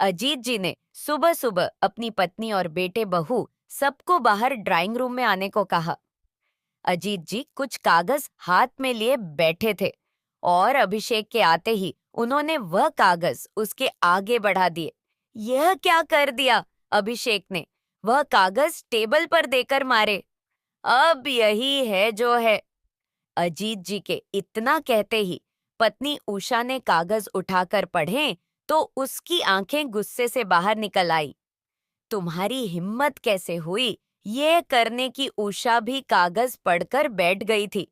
अजीत जी ने सुबह सुबह अपनी पत्नी और बेटे बहू सबको बाहर ड्राइंग रूम में आने को कहा। अजीत जी कुछ कागज हाथ में लिए बैठे थे और अभिषेक के आते ही उन्होंने वह कागज उसके आगे बढ़ा दिए। यह क्या कर दिया? अभिषेक ने वह कागज टेबल पर देकर मारे। अब यही है जो है। अजीत जी के इतना कहते ही पत्नी उषा ने कागज उठाकर पढ़े तो उसकी आंखें गुस्से से बाहर निकल आई। तुम्हारी हिम्मत कैसे हुई ये करने की? उषा भी कागज पढ़कर बैठ गई थी।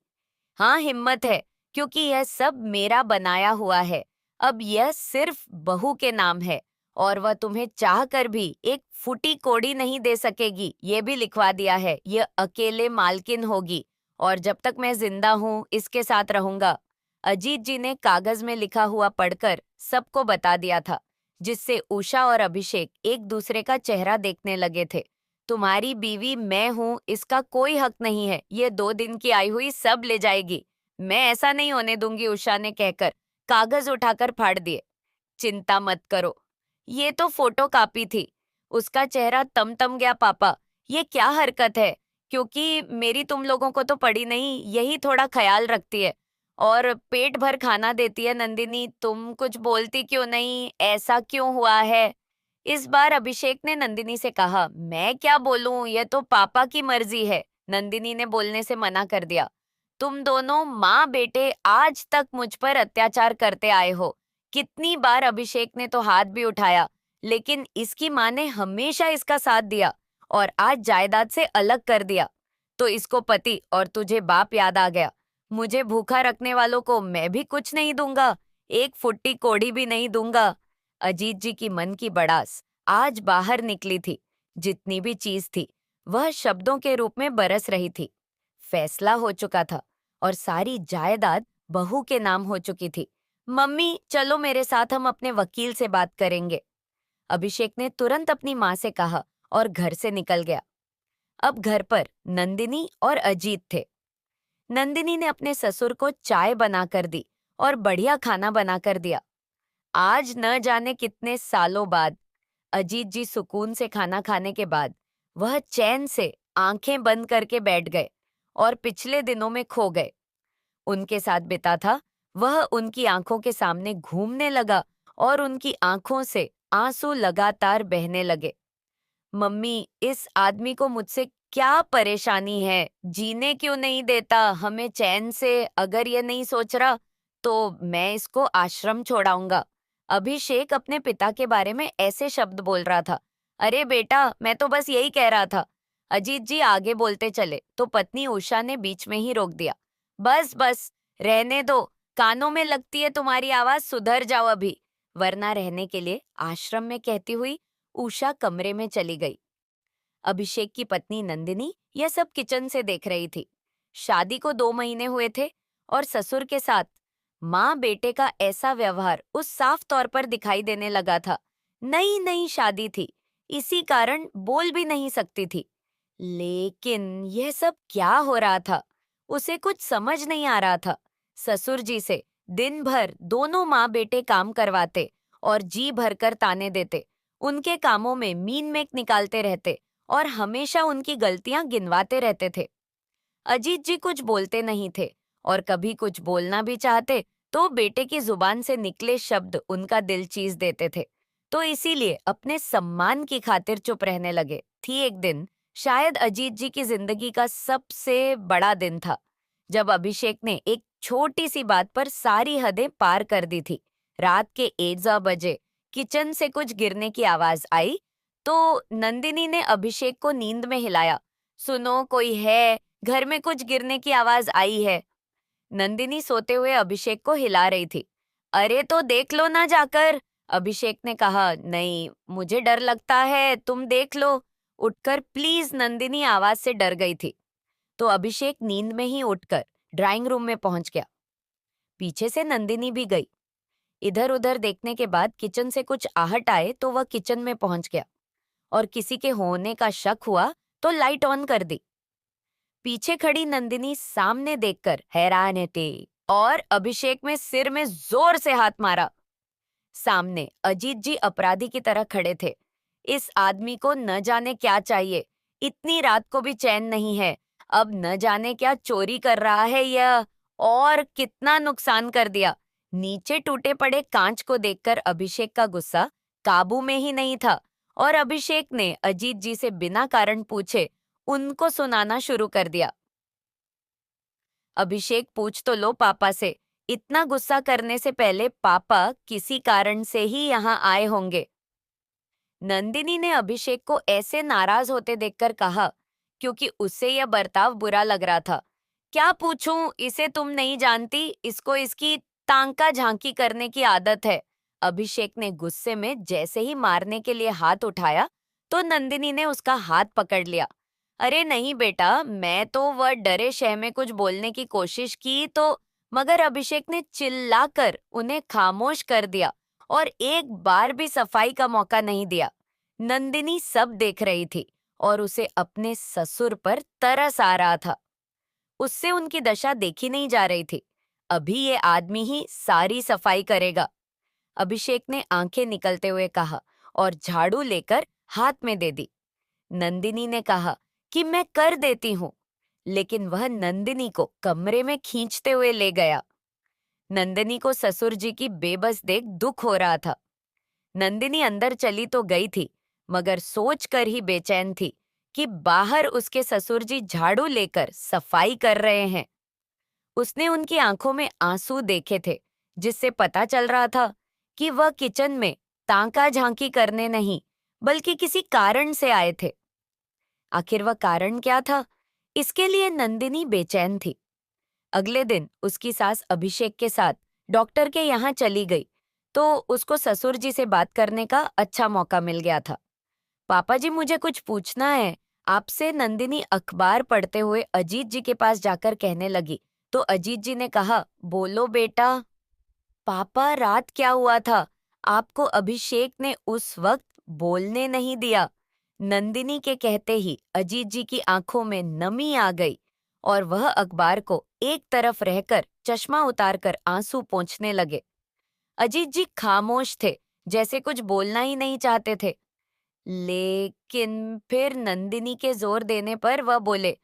हाँ, हिम्मत है, क्योंकि यह सब मेरा बनाया हुआ है। अब यह सिर्फ बहू के नाम है और वह तुम्हें चाह कर भी एक फूटी कौड़ी नहीं दे सकेगी। ये भी लिखवा दिया है, यह अकेले मालकिन होगी और जब तक मैं जिंदा हूँ इसके साथ रहूंगा। अजीत जी ने कागज में लिखा हुआ पढ़कर सबको बता दिया था, जिससे उषा और अभिषेक एक दूसरे का चेहरा देखने लगे थे। तुम्हारी बीवी मैं हूँ, इसका कोई हक नहीं है। ये 2 दिन की आई हुई सब ले जाएगी। मैं ऐसा नहीं होने दूंगी, उषा ने कहकर कागज उठाकर फाड़ दिए। चिंता मत करो, ये तो फोटो कॉपी थी। उसका चेहरा तम गया। पापा, ये क्या हरकत है? क्योंकि मेरी तुम लोगों को तो पड़ी नहीं, यही थोड़ा ख्याल रखती है और पेट भर खाना देती है। नंदिनी, तुम कुछ बोलती क्यों नहीं? ऐसा क्यों हुआ है? इस बार अभिषेक ने नंदिनी से कहा, मैं क्या बोलूं, यह तो पापा की मर्जी है। नंदिनी ने बोलने से मना कर दिया। तुम दोनों माँ बेटे आज तक मुझ पर अत्याचार करते आए हो। कितनी बार अभिषेक ने तो हाथ भी उठाया, लेकिन इसकी माँ ने हमेशा इसका साथ दिया और आज जायदाद से अलग कर दिया तो इसको पति और तुझे बाप याद आ गया। मुझे भूखा रखने वालों को मैं भी कुछ नहीं दूंगा, एक फुट्टी कोड़ी भी नहीं दूंगा। अजीत जी की मन की बड़ास आज बाहर निकली थी। जितनी भी चीज थी वह शब्दों के रूप में बरस रही थी। फैसला हो चुका था और सारी जायदाद बहू के नाम हो चुकी थी। मम्मी चलो मेरे साथ, हम अपने वकील से बात करेंगे। अभिषेक ने तुरंत अपनी माँ से कहा और घर से निकल गया। अब घर पर नंदिनी और अजीत थे। नंदिनी ने अपने ससुर को चाय बनाकर दी और बढ़िया खाना बनाकर दिया। आज न जाने कितने सालों बाद अजीत जी सुकून से खाना खाने के बाद वह चैन से आंखें बंद करके बैठ गए और पिछले दिनों में खो गए। उनके साथ बिता था वह उनकी आंखों के सामने घूमने लगा और उनकी आंखों से आंसू लगातार बहने लगे। मम्मी, इस आदमी को मुझसे क्या परेशानी है? जीने क्यों नहीं देता हमें चैन से? अगर ये नहीं सोच रहा तो मैं इसको आश्रम छोड़ाऊंगा। अभिषेक अपने पिता के बारे में ऐसे शब्द बोल रहा था। अरे बेटा, मैं तो बस यही कह रहा था। अजीत जी आगे बोलते चले तो पत्नी उषा ने बीच में ही रोक दिया। बस बस, रहने दो। कानों में लगती है तुम्हारी आवाज, सुधर जाओ अभी, वरना रहने के लिए आश्रम में, कहती हुई उषा कमरे में चली गई। अभिषेक की पत्नी नंदिनी यह सब किचन से देख रही थी। शादी को 2 महीने हुए थे और ससुर के साथ माँ बेटे का ऐसा व्यवहार उस साफ तौर पर दिखाई देने लगा था। नई नई शादी थी, इसी कारण बोल भी नहीं सकती थी। लेकिन यह सब क्या हो रहा था? उसे कुछ समझ नहीं आ रहा था। ससुर जी से दिन भर दोनों माँ बेटे काम करवाते और जी भरकर ताने देते, उनके कामों में मीन मेक निकालते रहते और हमेशा उनकी गलतियां गिनवाते रहते थे। अजीत जी कुछ बोलते नहीं थे और कभी कुछ बोलना भी चाहते तो बेटे की जुबान से निकले शब्द उनका दिल चीर देते थे, तो इसीलिए अपने सम्मान की खातिर चुप रहने लगे। थी एक दिन, शायद अजीत जी की जिंदगी का सबसे बड़ा दिन था, जब अभिषेक ने एक छोटी सी बात पर सारी हदें पार कर दी थी। रात के 1 बजे किचन से कुछ गिरने की आवाज आई तो नंदिनी ने अभिषेक को नींद में हिलाया। सुनो, कोई है? घर में कुछ गिरने की आवाज आई है। नंदिनी सोते हुए अभिषेक को हिला रही थी। अरे तो देख लो ना जाकर, अभिषेक ने कहा। नहीं, मुझे डर लगता है, तुम देख लो। उठकर प्लीज, नंदिनी आवाज से डर गई थी। तो अभिषेक नींद में ही उठकर ड्राइंग रूम में पहुंच गया। पीछे से नंदिनी भी गई। इधर उधर देखने के बाद किचन से कुछ आहट आए तो वह किचन में पहुंच गया और किसी के होने का शक हुआ तो लाइट ऑन कर दी। पीछे खड़ी नंदिनी सामने देखकर हैरान थी और अभिषेक में सिर में जोर से हाथ मारा। सामने अजीत जी अपराधी की तरह खड़े थे। इस आदमी को न जाने क्या चाहिए, इतनी रात को भी चैन नहीं है। अब न जाने क्या चोरी कर रहा है यह, और कितना नुकसान कर दिया। नीचे टूटे पड़े कांच को देखकर अभिषेक का गुस्सा काबू में ही नहीं था, और अभिषेक ने अजीत जी से बिना कारण पूछे उनको सुनाना शुरू कर दिया। अभिषेक, पूछ तो लो पापा से। इतना गुस्सा करने से पहले पापा किसी कारण से ही यहाँ आए होंगे। नंदिनी ने अभिषेक को ऐसे नाराज होते देखकर कहा, क्योंकि उससे यह बर्ताव बुरा लग रहा था। क्या पूछूं, इसे तुम नहीं जानती, इसको इसकी तांका झांकी करने की आदत है। अभिषेक ने गुस्से में जैसे ही मारने के लिए हाथ उठाया तो नंदिनी ने उसका हाथ पकड़ लिया। अरे नहीं बेटा, मैं तो वह डरे शह में कुछ बोलने की कोशिश की तो, मगर अभिषेक ने चिल्लाकर उन्हें खामोश कर दिया और एक बार भी सफाई का मौका नहीं दिया। नंदिनी सब देख रही थी और उसे अपने ससुर पर तरस आ रहा था। उससे उनकी दशा देखी नहीं जा रही थी। अभी ये आदमी ही सारी सफाई करेगा। अभिषेक ने आंखें निकलते हुए कहा और झाड़ू लेकर हाथ में दे दी। नंदिनी ने कहा कि मैं कर देती हूँ, लेकिन वह नंदिनी को कमरे में खींचते हुए ले गया। नंदिनी को ससुर जी की बेबस देख दुख हो रहा था। नंदिनी अंदर चली तो गई थी, मगर सोच कर ही बेचैन थी कि बाहर उसके ससुर जी झाड़ू लेकर सफाई कर रहे हैं। उसने उनकी आंखों में आंसू देखे थे, जिससे पता चल रहा था कि वह किचन में तांका झांकी करने नहीं, बल्कि किसी कारण से आए थे। आखिर वह कारण क्या था, इसके लिए नंदिनी बेचैन थी। अगले दिन उसकी सास अभिषेक के साथ डॉक्टर के यहाँ चली गई, तो उसको ससुर जी से बात करने का अच्छा मौका मिल गया था। पापा जी, मुझे कुछ पूछना है आपसे, नंदिनी अखबार पढ़ते हुए अजीत जी के पास जाकर कहने लगी। तो अजीत जी ने कहा, बोलो बेटा। पापा, रात क्या हुआ था, आपको अभिषेक ने उस वक्त बोलने नहीं दिया। नंदिनी के कहते ही अजीत जी की आंखों में नमी आ गई और वह अखबार को एक तरफ रहकर चश्मा उतारकर आंसू पोंछने लगे। अजीत जी खामोश थे, जैसे कुछ बोलना ही नहीं चाहते थे। लेकिन फिर नंदिनी के जोर देने पर वह बोले,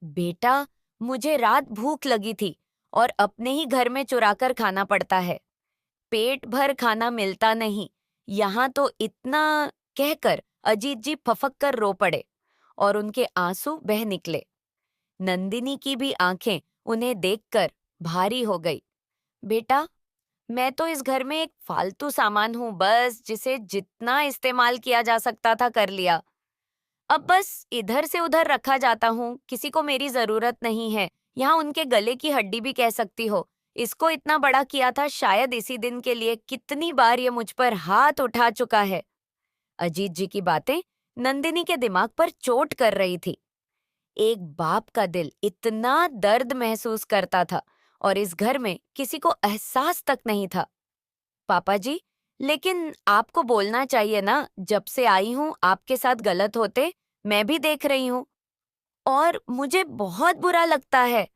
बेटा, मुझे रात भूख लगी थी और अपने ही घर में चुराकर खाना पड़ता है। पेट भर खाना मिलता नहीं, यहाँ तो इतना। कहकर अजीत जी फफक कर रो पड़े और उनके आंसू बह निकले। नंदिनी की भी आंखें उन्हें देखकर भारी हो गई। बेटा, मैं तो इस घर में एक फालतू सामान हूँ बस, जिसे जितना इस्तेमाल किया जा सकता था कर लिया। अब बस इधर से उधर रखा जाता हूँ, किसी को मेरी जरूरत नहीं है। यहाँ उनके गले की हड्डी भी कह सकती हो। इसको इतना बड़ा किया था शायद इसी दिन के लिए, कितनी बार ये मुझ पर हाथ उठा चुका है। अजीत जी की बातें नंदिनी के दिमाग पर चोट कर रही थी। एक बाप का दिल इतना दर्द महसूस करता था और इस घर में किसी को एहसास तक नहीं था। पापा जी, लेकिन आपको बोलना चाहिए ना, जब से आई हूँ आपके साथ गलत होते मैं भी देख रही हूँ, और मुझे बहुत बुरा लगता है।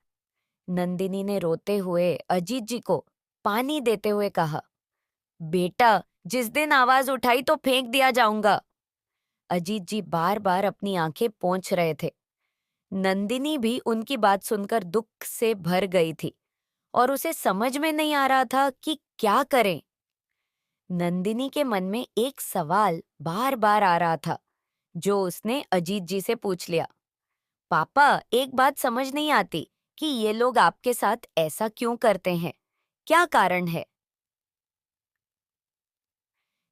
नंदिनी ने रोते हुए अजीत जी को पानी देते हुए कहा, बेटा, जिस दिन आवाज उठाई तो फेंक दिया जाऊंगा। अजीत जी बार बार अपनी आंखें पोंछ रहे थे। नंदिनी भी उनकी बात सुनकर दुख से भर गई थी और उसे समझ में नहीं आ रहा था कि क्या करें। नंदिनी के मन में एक सवाल बार बार आ रहा था, जो उसने अजीत जी से पूछ लिया। पापा, एक बात समझ नहीं आती कि ये लोग आपके साथ ऐसा क्यों करते हैं, क्या कारण है?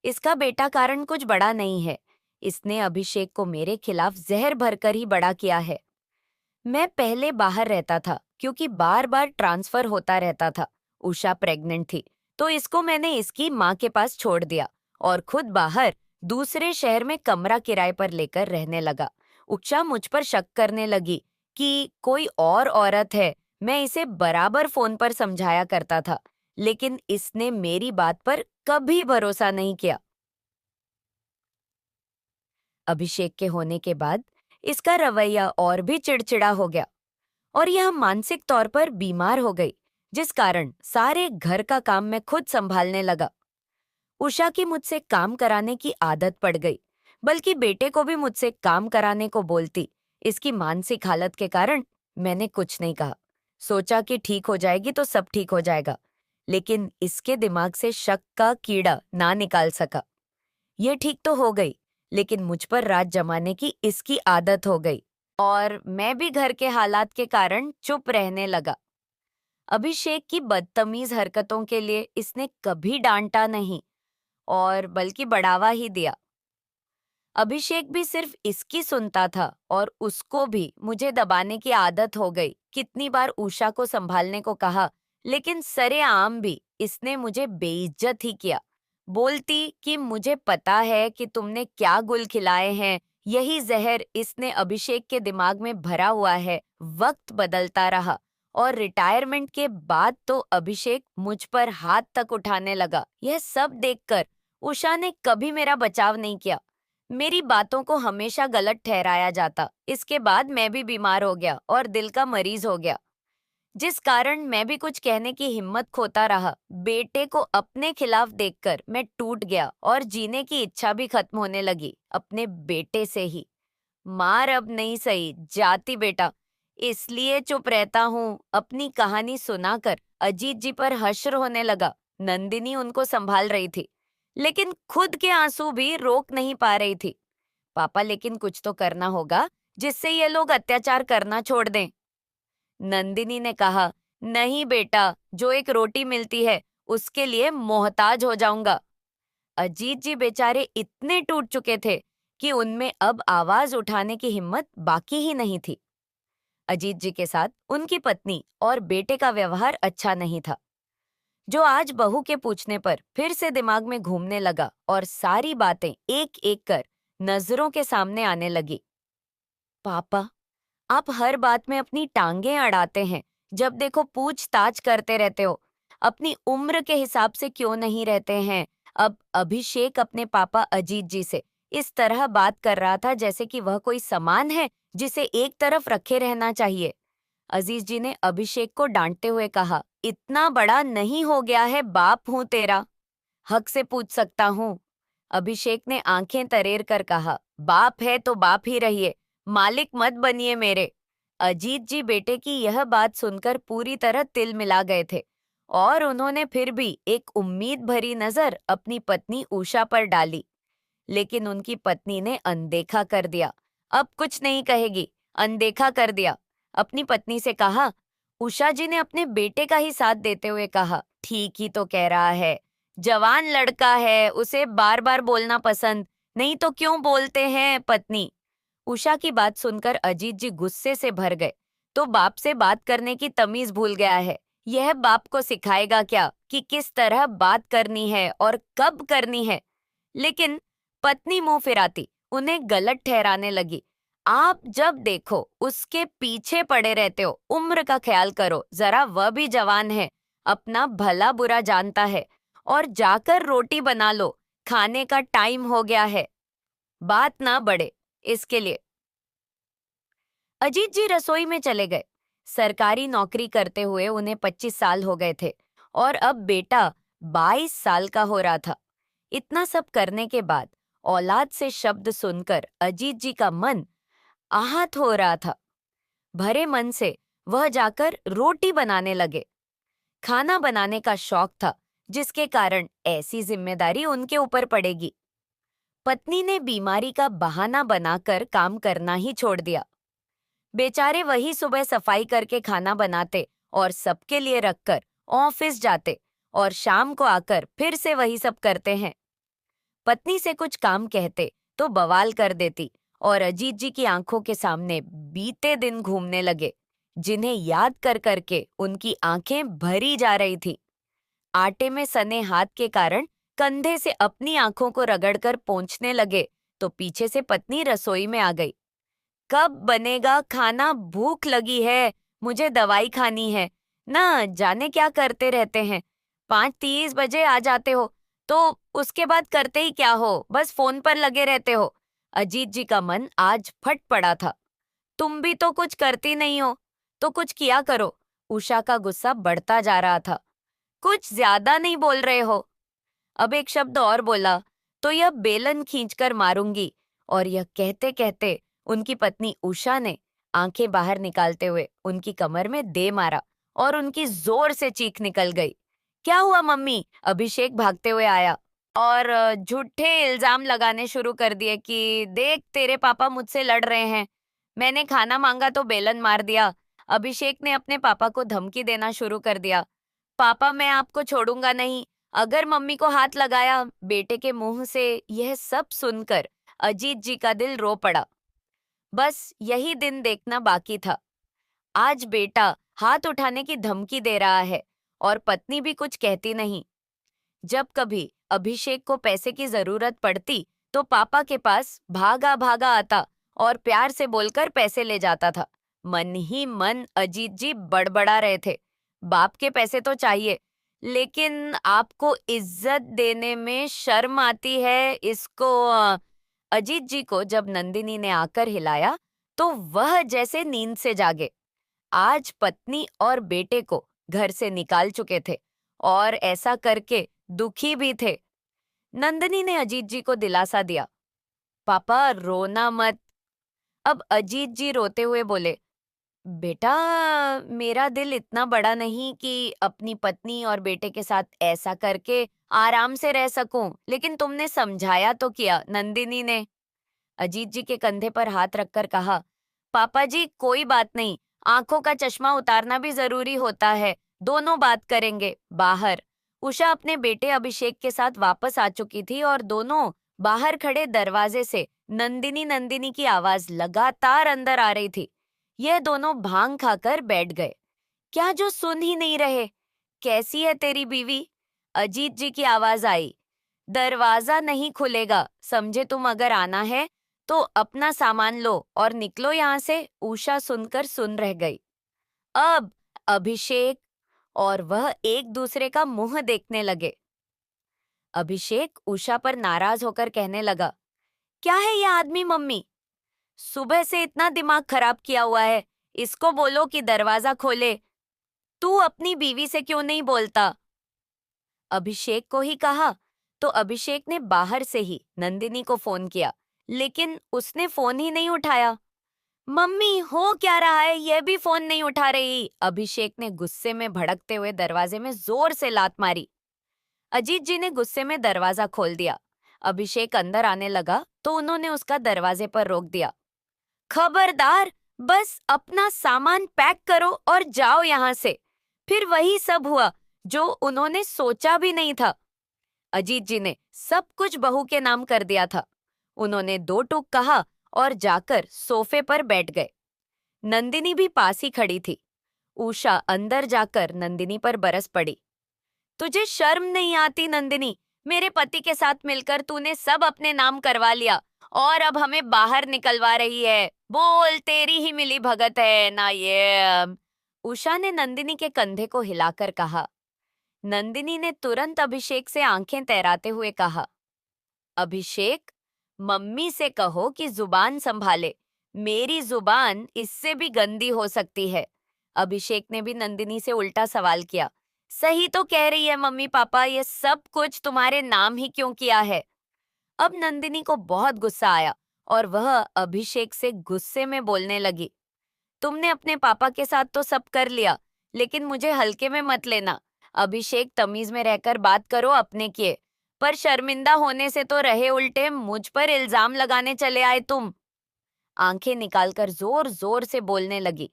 इसका बेटा कारण कुछ बड़ा नहीं है। इसने अभिषेक को मेरे खिलाफ जहर भरकर ही बड़ा किया है। मैं पहले बाहर रहता था क्योंकि बार बार ट्रांसफर होता रहता था। उषा प्रेग्नेंट थी तो इसको मैंने इसकी माँ के पास छोड़ दिया और खुद बाहर दूसरे शहर में कमरा किराए पर लेकर रहने लगा। उषा मुझ पर शक करने लगी कि कोई और औरत है। मैं इसे बराबर फोन पर समझाया करता था, लेकिन इसने मेरी बात पर कभी भरोसा नहीं किया। अभिषेक के होने के बाद इसका रवैया और भी चिड़चिड़ा हो गया और यह मानसिक तौर पर बीमार हो गई, जिस कारण सारे घर का काम मैं खुद संभालने लगा। उषा की मुझसे काम कराने की आदत पड़ गई, बल्कि बेटे को भी मुझसे काम कराने को बोलती। इसकी मानसिक हालत के कारण मैंने कुछ नहीं कहा। सोचा कि ठीक हो जाएगी तो सब ठीक हो जाएगा, लेकिन इसके दिमाग से शक का कीड़ा ना निकाल सका। ये ठीक तो हो गई, लेकिन मुझ पर राज जमाने की इसकी आदत हो गई और मैं भी घर के हालात के कारण चुप रहने लगा। अभिषेक की बदतमीज हरकतों के लिए इसने कभी डांटा नहीं और बल्कि बढ़ावा ही दिया। अभिषेक भी सिर्फ इसकी सुनता था और उसको भी मुझे दबाने की आदत हो गई। कितनी बार उषा को संभालने को कहा, लेकिन सरेआम भी इसने मुझे बेइज्जत ही किया। बोलती कि मुझे पता है कि तुमने क्या गुल खिलाए हैं, यही जहर इसने अभिषेक के दिमाग में भरा हुआ है। वक्त बदलता रहा और रिटायरमेंट के बाद तो अभिषेक मुझ पर हाथ तक उठाने लगा। यह सब देखकर उषा ने कभी मेरा बचाव नहीं किया। मेरी बातों को हमेशा गलत ठहराया जाता। इसके बाद मैं भी बीमार हो गया और दिल का मरीज हो गया, जिस कारण मैं भी कुछ कहने की हिम्मत खोता रहा। बेटे को अपने खिलाफ देखकर मैं टूट गया और जीने की इच्छा भी खत्म होने लगी अपने बेटे से ही। मार अब नहीं सही, जाती बेटा। इसलिए चुप रहता हूँ। अपनी कहानी सुनाकर अजीत जी पर हश्र होने लगा। नंदिनी उनको संभाल रही थी, लेकिन खुद के आंसू भी रोक नहीं पा रही थी। पापा, लेकिन कुछ तो करना होगा जिससे ये लोग अत्याचार करना छोड़ दें। नंदिनी ने कहा, नहीं बेटा, जो एक रोटी मिलती है उसके लिए मोहताज हो जाऊंगा। अजीत जी बेचारे इतने टूट चुके थे कि उनमें अब आवाज उठाने की हिम्मत बाकी ही नहीं थी। अजीत जी के साथ उनकी पत्नी और बेटे का व्यवहार अच्छा नहीं था, जो आज बहू के पूछने पर फिर से दिमाग में घूमने लगा और सारी बातें एक एक कर नजरों के सामने आने लगी। पापा, आप हर बात में अपनी टांगें अड़ाते हैं। जब देखो पूछताछ करते रहते हो। अपनी उम्र के हिसाब से क्यों नहीं रहते हैं? अब अभिषेक अपने पापा अजीत जी से इस तरह बात कर रहा था जैसे कि वह कोई सामान है जिसे एक तरफ रखे रहना चाहिए। अजीज जी ने अभिषेक को डांटते हुए कहा, इतना बड़ा नहीं हो गया है, बाप हूं तेरा, हक से पूछ सकता हूँ। अभिषेक ने आंखें तरेर कर कहा, बाप है तो बाप ही रहिए, मालिक मत बनिए मेरे। अजीत जी बेटे की यह बात सुनकर पूरी तरह तिल मिला गए थे और उन्होंने फिर भी एक उम्मीद भरी नजर अपनी पत्नी उषा पर डाली, लेकिन उनकी पत्नी ने अनदेखा कर दिया। अब कुछ नहीं कहेगी, अनदेखा कर दिया। अपनी पत्नी से कहा, उषा जी ने अपने बेटे का ही साथ देते हुए कहा, ठीक ही तो कह रहा है, जवान लड़का है, उसे बार बार बोलना पसंद नहीं तो क्यों बोलते हैं पत्नी। उषा की बात सुनकर अजीत जी गुस्से से भर गए। तो बाप से बात करने की तमीज भूल गया है। यह बाप को सिखाएगा क्या कि किस तरह बात करनी है और कब करनी है। लेकिन पत्नी मुंह फिराती उन्हें गलत ठहराने लगी। आप जब देखो उसके पीछे पड़े रहते हो। उम्र का ख्याल करो जरा, वह भी जवान है, अपना भला बुरा जानता है। और जाकर रोटी बना लो, खाने का टाइम हो गया है। बात ना बढ़े इसके लिए। अजीत जी रसोई में चले गए। सरकारी नौकरी करते हुए उन्हें 25 साल हो गए थे और अब बेटा 22 साल का हो रहा था। इतना सब करने के बाद औलाद से शब्द सुनकर अजीत जी का मन आहत हो रहा था। भरे मन से वह जाकर रोटी बनाने लगे। खाना बनाने का शौक था, जिसके कारण ऐसी जिम्मेदारी उनके ऊपर पड़ेगी। पत्नी ने बीमारी का बहाना बनाकर काम करना ही छोड़ दिया। बेचारे वही सुबह सफाई करके खाना बनाते और सबके लिए रखकर ऑफिस जाते और शाम को आकर फिर से वही सब करते हैं। पत्नी से कुछ काम कहते तो बवाल कर देती और अजीत जी की आंखों के सामने बीते दिन घूमने लगे, जिन्हें याद कर करके उनकी आंखें भरी जा रही थी। आटे में सने हाथ के कारण कंधे से अपनी आंखों को रगड़कर पोंछने लगे तो पीछे से पत्नी रसोई में आ गई। कब बनेगा खाना, भूख लगी है, मुझे दवाई खानी है। ना जाने क्या करते रहते हैं। 5:30 बजे आ जाते हो तो उसके बाद करते ही क्या हो, बस फोन पर लगे रहते हो। अजीत जी का मन आज फट पड़ा था। तुम भी तो कुछ करती नहीं हो, तो कुछ किया करो। उषा का गुस्सा बढ़ता जा रहा था। कुछ ज्यादा नहीं बोल रहे हो? अब एक शब्द और बोला तो यह बेलन खींचकर मारूंगी। और यह कहते कहते उनकी पत्नी उषा ने आंखें बाहर निकालते हुए उनकी कमर में दे मारा और उनकी जोर से चीख निकल गई। क्या हुआ मम्मी? अभिषेक भागते हुए आया और झूठे इल्जाम लगाने शुरू कर दिए कि देख तेरे पापा मुझसे लड़ रहे हैं। मैंने खाना मांगा तो बेलन मार दिया। अभिषेक ने अपने पापा को धमकी देना शुरू कर दिया। पापा मैं आपको छोड़ूंगा नहीं, अगर मम्मी को हाथ लगाया। बेटे के मुंह से यह सब सुनकर अजीत जी का दिल रो पड़ा। बस यही दिन देखना बाकी था। आज बेटा हाथ उठाने की धमकी दे रहा है और पत्नी भी कुछ कहती नहीं। जब कभी अभिषेक को पैसे की जरूरत पड़ती तो पापा के पास भागा भागा आता और प्यार से बोलकर पैसे ले जाता था। मन ही मन अजीत जी बड़बड़ा रहे थे, बाप के पैसे तो चाहिए, लेकिन आपको इज्जत देने में शर्म आती है इसको। अजीत जी को जब नंदिनी ने आकर हिलाया तो वह जैसे नींद से जागे। आज पत्नी और बेटे को घर से निकाल चुके थे और ऐसा करके दुखी भी थे। नंदिनी ने अजीत जी को दिलासा दिया, पापा रोना मत। अब अजीत जी रोते हुए बोले, बेटा मेरा दिल इतना बड़ा नहीं कि अपनी पत्नी और बेटे के साथ ऐसा करके आराम से रह सकूं, लेकिन तुमने समझाया तो किया। नंदिनी ने अजीत जी के कंधे पर हाथ रखकर कहा, पापा जी कोई बात नहीं, आंखों का चश्मा उतारना भी जरूरी होता है, दोनों बात करेंगे बाहर। उषा अपने बेटे अभिषेक के साथ वापस आ चुकी थी और दोनों बाहर खड़े दरवाजे से नंदिनी नंदिनी की आवाज लगातार अंदर आ रही थी। यह दोनों भांग खाकर बैठ गए। क्या जो सुन ही नहीं रहे? कैसी है तेरी बीवी? अजीत जी की आवाज आई। दरवाजा नहीं खुलेगा, समझे? तुम अगर आना है तो अपना सामान लो और निकलो यहाँ से। उषा सुनकर सुन रह गई। अब अभिषेक और वह एक दूसरे का मुंह देखने लगे। अभिषेक उषा पर नाराज होकर कहने लगा, क्या है ये आदमी मम्मी? सुबह से इतना दिमाग खराब किया हुआ है, इसको बोलो कि दरवाजा खोले। तू अपनी बीवी से क्यों नहीं बोलता? अभिषेक को ही कहा तो अभिषेक ने बाहर से ही नंदिनी को फोन किया, लेकिन उसने फोन ही नहीं उठाया। मम्मी हो क्या रहा है, यह भी फोन नहीं उठा रही। अभिषेक ने गुस्से में भड़कते हुए दरवाजे में जोर से लात मारी। अजीत जी ने गुस्से में दरवाजा खोल दिया। अभिषेक अंदर आने लगा तो उन्होंने उसका दरवाजे पर रोक दिया। खबरदार, बस अपना सामान पैक करो और जाओ यहाँ से। फिर वही सब हुआ जो उन्होंने सोचा भी नहीं था। अजीत जी ने सब कुछ बहू के नाम कर दिया था। उन्होंने दो टूक कहा और जाकर सोफे पर बैठ गए। नंदिनी भी पास ही खड़ी थी। उषा अंदर जाकर नंदिनी पर बरस पड़ी। तुझे शर्म नहीं आती नंदिनी? मेरे पति के साथ मिलकर तूने सब अपने नाम करवा लिया और अब हमें बाहर निकलवा रही है। बोल, तेरी ही मिली भगत है ना ये? उषा ने नंदिनी के कंधे को हिलाकर कहा। नंदिनी ने तुरंत अभिषेक से आंखें तैराते हुए कहा, अभिषेक, मम्मी से कहो कि जुबान संभाले, मेरी जुबान इससे भी गंदी हो सकती है। अभिषेक ने भी नंदिनी से उल्टा सवाल किया। सही तो कह रही है मम्मी पापा, ये सब कुछ तुम्हारे नाम ही क्यों किया है? अब नंदिनी को बहुत गुस्सा आया और वह अभिषेक से गुस्से में बोलने लगी, तुमने अपने पापा के साथ तो सब कर लिया, लेकिन मुझे हल्के में मत लेना। अभिषेक, तमीज में रहकर बात करो अपने किए, पर शर्मिंदा होने से तो रहे, उल्टे मुझ पर इल्जाम लगाने चले आए तुम। आंखें निकालकर जोर जोर से बोलने लगी,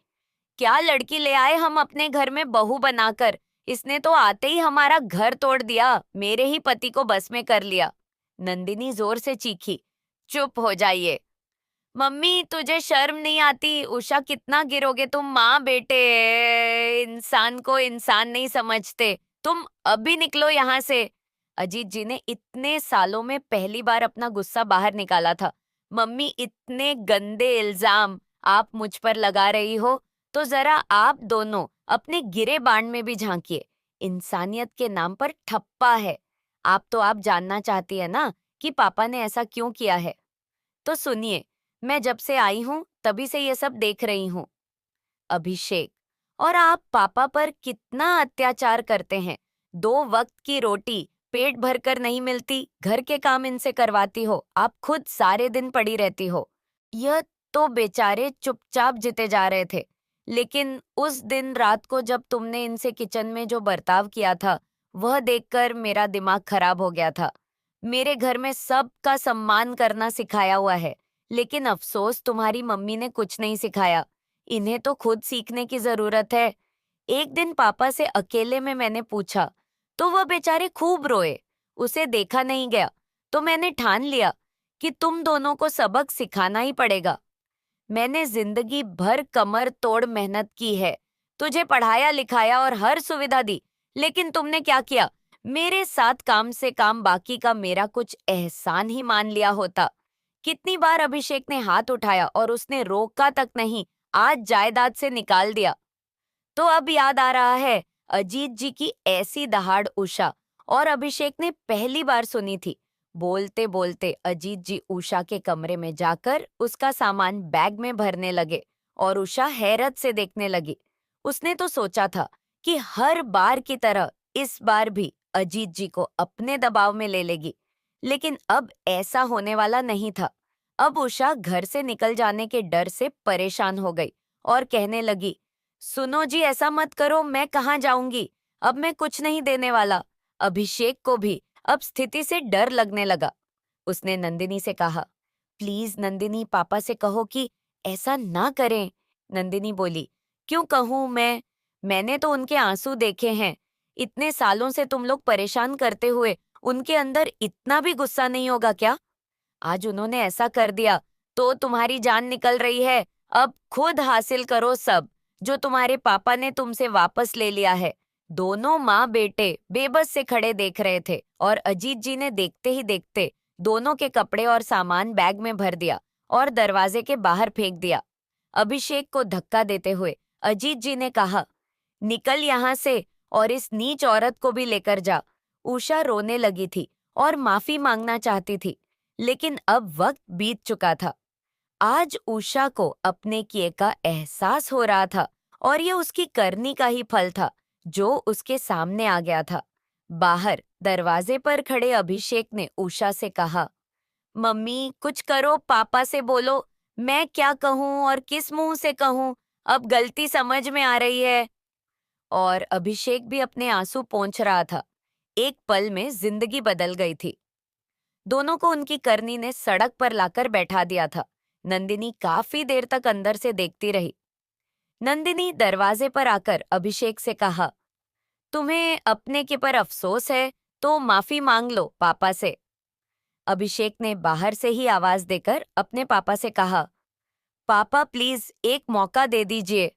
क्या लड़की ले आए हम अपने घर में बहू बनाकर? इसने तो आते ही हमारा घर तोड़ दिया, मेरे ही पति को बस में कर लिया। नंदिनी जोर से चीखी, चुप हो जाइए। मम्मी तुझे शर्म नहीं आती? उषा, कितना गिरोगे तुम? माँ बेटे इंसान को इंसान नहीं समझते। तुम अभी निकलो यहाँ से। अजीत जी ने इतने सालों में पहली बार अपना गुस्सा बाहर निकाला था। मम्मी, इतने गंदे इल्जाम आप मुझ पर लगा रही हो तो जरा आप दोनों अपने गिरे बाण में भी झांकिए। इंसानियत के नाम पर ठप्पा है। आप जानना चाहती है ना कि पापा ने ऐसा क्यों किया है? तो सुनिए, मैं जब से आई हूँ तभी से ये सब देख रही हूँ। अभिषेक, और आप पापा पर कितना अत्याचार करते हैं। 2 वक्त की रोटी पेट भरकर नहीं मिलती, घर के काम इनसे करवाती हो, आप खुद सारे दिन पड़ी रहती हो। यह तो बेचारे चुपचाप जीते जा रहे थे। लेकिन उस दिन रात को जब तुमने इनसे किचन में जो बर्ताव किया था, वह देखकर मेरा दिमाग खराब हो गया था। मेरे घर में सबका सम्मान करना सिखाया हुआ है, लेकिन अफसोस तुम्हारी मम्मी ने कुछ नहीं सिखाया। इन्हें तो खुद सीखने की जरूरत है। एक दिन पापा से अकेले में मैंने पूछा, तो वह बेचारे खूब रोए। उसे देखा नहीं गया, तो मैंने ठान लिया कि तुम दोनों को सबक सिखाना ही पड़ेगा। मैंने जिंदगी भर कमर तोड़ मेहनत की है, तुझे पढ़ाया लिखाया और हर सुविधा दी, लेकिन तुमने क्या किया? मेरे साथ काम से काम बाकी का मेरा कुछ एहसान ही मान लिया होता। कितनी बार अभिषेक ने हाथ उठाया और उसने रोका तक नहीं, आज जायदाद से निकाल दिया। तो अब याद आ रहा है, अजीत जी की ऐसी दहाड़ उषा और अभिषेक ने पहली बार सुनी थी। बोलते बोलते अजीत जी उषा के कमरे में जाकर उसका सामान बैग में भरने लगे और उषा हैरत से देखने लगी। उसने तो सोचा था कि हर बार की तरह इस बार भी अजीत जी को अपने दबाव में ले लेगी, लेकिन अब ऐसा होने वाला नहीं था। अब उषा घर से निकल जाने के डर से परेशान हो गई और कहने लगी, सुनो जी, ऐसा मत करो, मैं कहाँ जाऊंगी? अब मैं कुछ नहीं देने वाला। अभिषेक को भी अब स्थिति से डर लगने लगा। उसने नंदिनी से कहा, प्लीज नंदिनी, पापा से कहो कि ऐसा ना करें। नंदिनी बोली, क्यों कहूं मैं? मैंने तो उनके आंसू देखे हैं। इतने सालों से तुम लोग परेशान करते हुए उनके अंदर इतना भी गुस्सा नहीं होगा क्या? आज उन्होंने ऐसा कर दिया तो तुम्हारी जान निकल रही है। अब खुद हासिल करो सब जो तुम्हारे पापा ने तुमसे वापस ले लिया है। दोनों माँ बेटे बेबस से खड़े देख रहे थे और अजीत जी ने देखते ही देखते दोनों के कपड़े और सामान बैग में भर दिया और दरवाजे के बाहर फेंक दिया। अभिषेक को धक्का देते हुए अजीत जी ने कहा, निकल यहाँ से और इस नीच औरत को भी लेकर जा। उषा रोने लगी थी और माफी मांगना चाहती थी, लेकिन अब वक्त बीत चुका था। आज उषा को अपने किए का एहसास हो रहा था और ये उसकी करनी का ही फल था जो उसके सामने आ गया था। बाहर दरवाजे पर खड़े अभिषेक ने उषा से कहा, मम्मी कुछ करो, पापा से बोलो। मैं क्या कहूँ और किस मुंह से कहूँ? अब गलती समझ में आ रही है। और अभिषेक भी अपने आंसू पोंछ रहा था। एक पल में जिंदगी बदल गई थी। दोनों को उनकी करनी ने सड़क पर लाकर बैठा दिया था। नंदिनी काफी देर तक अंदर से देखती रही। नंदिनी दरवाजे पर आकर अभिषेक से कहा, तुम्हें अपने के पर अफसोस है तो माफी मांग लो पापा से। अभिषेक ने बाहर से ही आवाज देकर अपने पापा से कहा, पापा प्लीज एक मौका दे दीजिए।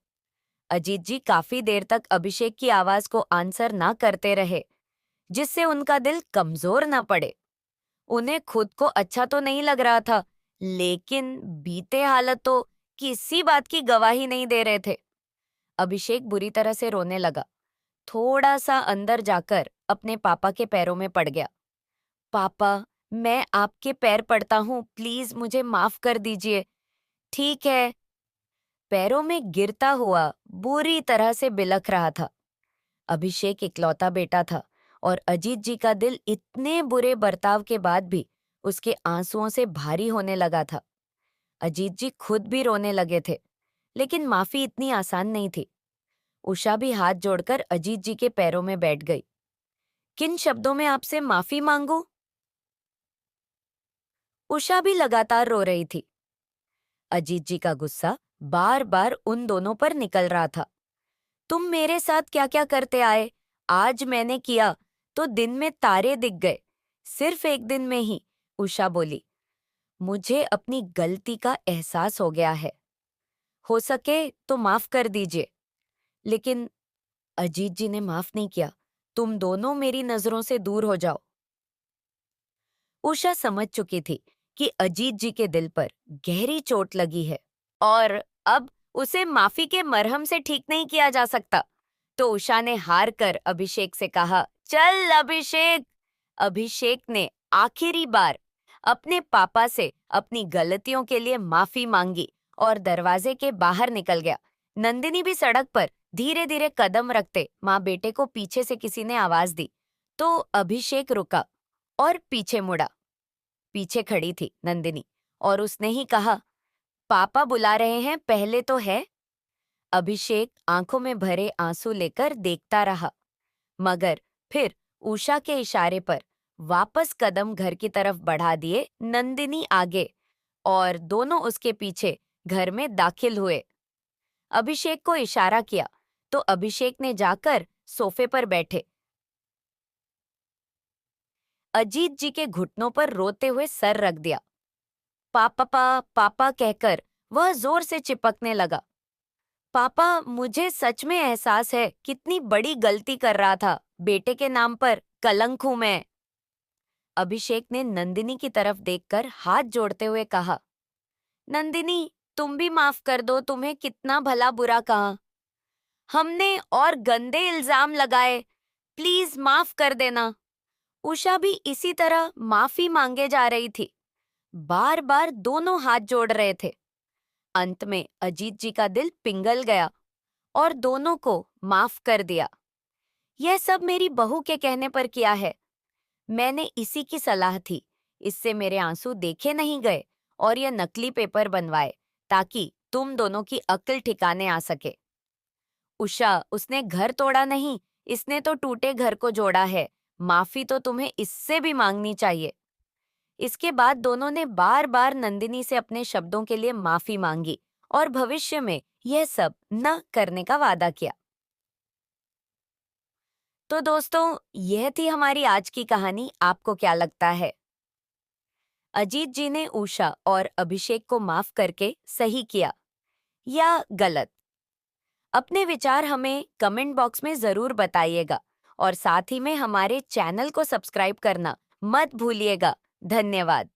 अजीत जी काफी देर तक अभिषेक की आवाज को आंसर ना करते रहे, जिससे उनका दिल कमजोर न पड़े। उन्हें खुद को अच्छा तो नहीं लग रहा था, लेकिन बीते हालत तो किसी बात की गवाही नहीं दे रहे थे। अभिषेक बुरी तरह से रोने लगा। थोड़ा सा अंदर जाकर अपने पापा के पैरों में पड़ गया। पापा, मैं आपके पैर पड़ता हूँ, प्लीज मुझे माफ कर दीजिए। ठीक है। पैरों में गिरता हुआ बुरी तरह से बिलख रहा था। अभिषेक इकलौता बेटा था और अजीत जी का दिल इतने बुरे बर्ताव के बाद भी उसके आंसुओं से भारी होने लगा था। अजीत जी खुद भी रोने लगे थे, लेकिन माफी इतनी आसान नहीं थी। उषा भी हाथ जोड़कर अजीत जी के पैरों में बैठ गई। किन शब्दों में आपसे माफी मांगू? उषा भी लगातार रो रही थी। अजीत जी का गुस्सा बार बार उन दोनों पर निकल रहा था। तुम मेरे साथ क्या क्या करते आए, आज मैंने किया तो दिन में तारे दिख गए। सिर्फ एक दिन में ही। उषा बोली, मुझे अपनी गलती का एहसास हो गया है, हो सके तो माफ कर दीजिए। लेकिन अजीत जी ने माफ नहीं किया। तुम दोनों मेरी नजरों से दूर हो जाओ। उषा समझ चुकी थी कि अजीत जी के दिल पर गहरी चोट लगी है और अब उसे माफी के मरहम से ठीक नहीं किया जा सकता। तो उषा ने हार कर अभिषेक से कहा, चल अभिषेक। अभिषेक ने आखिरी बार अपने पापा से अपनी गलतियों के लिए माफी मांगी और दरवाजे के बाहर निकल गया। नंदिनी भी सड़क पर धीरे धीरे कदम रखते माँ बेटे को पीछे से किसी ने आवाज दी तो अभिषेक रुका और पीछे मुड़ा। पीछे खड़ी थी नंदिनी और उसने ही कहा, पापा बुला रहे हैं, पहले तो है। अभिषेक आंखों में भरे आंसू लेकर देखता रहा, मगर फिर उषा के इशारे पर वापस कदम घर की तरफ बढ़ा दिए नंदिनी आगे और दोनों उसके पीछे घर में दाखिल हुए। अभिषेक को इशारा किया तो अभिषेक ने जाकर सोफे पर बैठे अजीत जी के घुटनों पर रोते हुए सर रख दिया। पापा पापा कहकर वह जोर से चिपकने लगा। पापा, मुझे सच में एहसास है कितनी बड़ी गलती कर रहा था, बेटे के नाम पर कलंक हूं मैं। अभिषेक ने नंदिनी की तरफ देखकर हाथ जोड़ते हुए कहा, नंदिनी, तुम भी माफ कर दो, तुम्हें कितना भला बुरा कहा हमने और गंदे इल्जाम लगाए, प्लीज माफ कर देना। उषा भी इसी तरह माफी मांगे जा रही थी, बार बार दोनों हाथ जोड़ रहे थे। अंत में अजीत जी का दिल पिघल गया और दोनों को माफ कर दिया। यह सब मेरी बहू के कहने पर किया है, मैंने इसी की सलाह थी, इससे मेरे आंसू देखे नहीं गए और यह नकली पेपर बनवाए ताकि तुम दोनों की अक्ल ठिकाने आ सके। उषा, उसने घर तोड़ा नहीं, इसने तो टूटे घर को जोड़ा है, माफी तो तुम्हें इससे भी मांगनी चाहिए। इसके बाद दोनों ने बार बार नंदिनी से अपने शब्दों के लिए माफी मांगी और भविष्य में यह सब न करने का वादा किया। तो दोस्तों, यह थी हमारी आज की कहानी। आपको क्या लगता है, अजीत जी ने उषा और अभिषेक को माफ करके सही किया या गलत? अपने विचार हमें कमेंट बॉक्स में जरूर बताइएगा और साथ ही में हमारे चैनल को सब्सक्राइब करना मत भूलिएगा। धन्यवाद।